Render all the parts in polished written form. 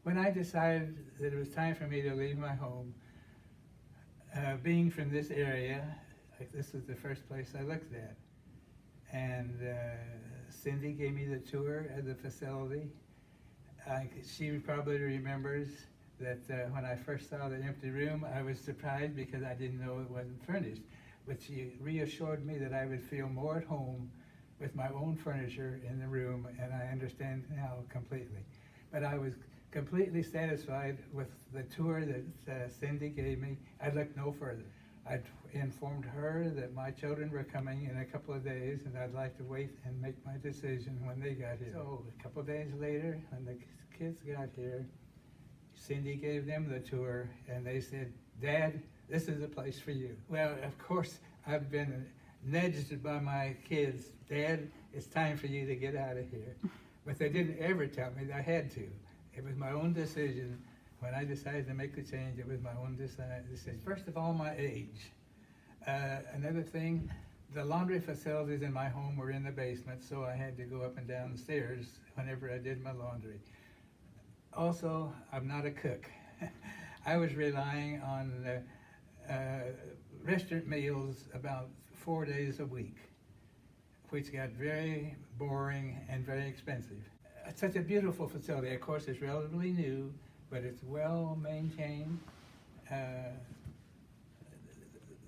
When I decided that it was time for me to leave my home, being from this area, this was the first place I looked at. And Cindy gave me the tour of the facility. She probably remembers that when I first saw the empty room, I was surprised because I didn't know it wasn't furnished. But she reassured me that I would feel more at home with my own furniture in the room, and I understand now completely. But I was completely satisfied with the tour that Cindy gave me. I looked no further. I'd informed her that my children were coming in a couple of days, and I'd like to wait and make my decision when they got here. So a couple of days later, when the kids got here, Cindy gave them the tour, and they said, "Dad, this is the place for you." Well, of course, I've been nudged by my kids, "Dad, it's time for you to get out of here." But they didn't ever tell me that I had to. It was my own decision. When I decided to make the change, it was my own decision. First of all, my age. Another thing, the laundry facilities in my home were in the basement, so I had to go up and down the stairs whenever I did my laundry. Also, I'm not a cook. I was relying on restaurant meals about 4 days a week, which got very boring and very expensive. It's such a beautiful facility. Of course, it's relatively new, but it's well maintained.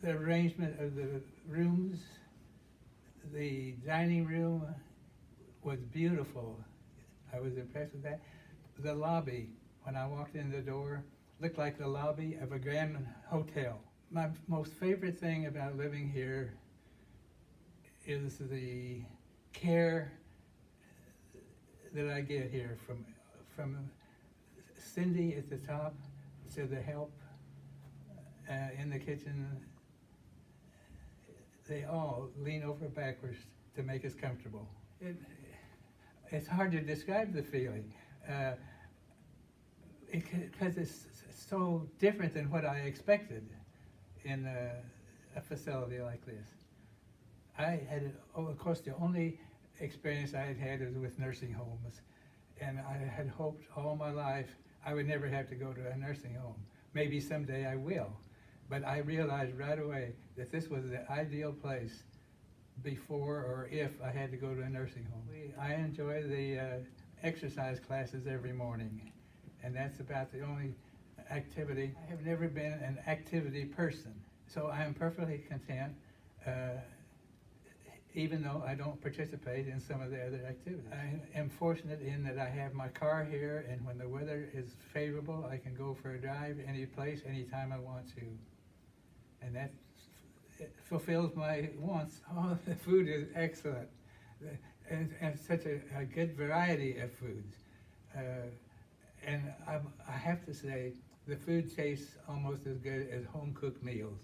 The arrangement of the rooms, the dining room was beautiful. I was impressed with that. The lobby, when I walked in the door, looked like the lobby of a grand hotel. My most favorite thing about living here is the care that I get here from Cindy at the top to the help in the kitchen. They all lean over backwards to make us comfortable. It's hard to describe the feeling because it's so different than what I expected in a facility like this. I had, of course, the only experience I had had was with nursing homes, and I had hoped all my life I would never have to go to a nursing home. Maybe someday I will, but I realized right away that this was the ideal place before or if I had to go to a nursing home. I enjoy the exercise classes every morning, and that's about the only activity. I have never been an activity person, so I am perfectly content even though I don't participate in some of the other activities. I am fortunate in that I have my car here, and when the weather is favorable, I can go for a drive any place, anytime I want to. And that fulfills my wants. Oh, the food is excellent. And such a good variety of foods. And I have to say, the food tastes almost as good as home-cooked meals,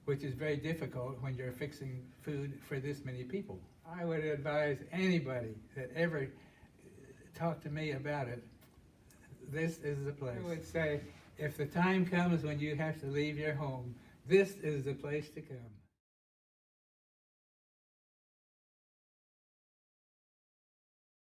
which is very difficult when you're fixing food for this many people. I would advise anybody that ever talked to me about it, this is the place. I would say, if the time comes when you have to leave your home, this is the place to come.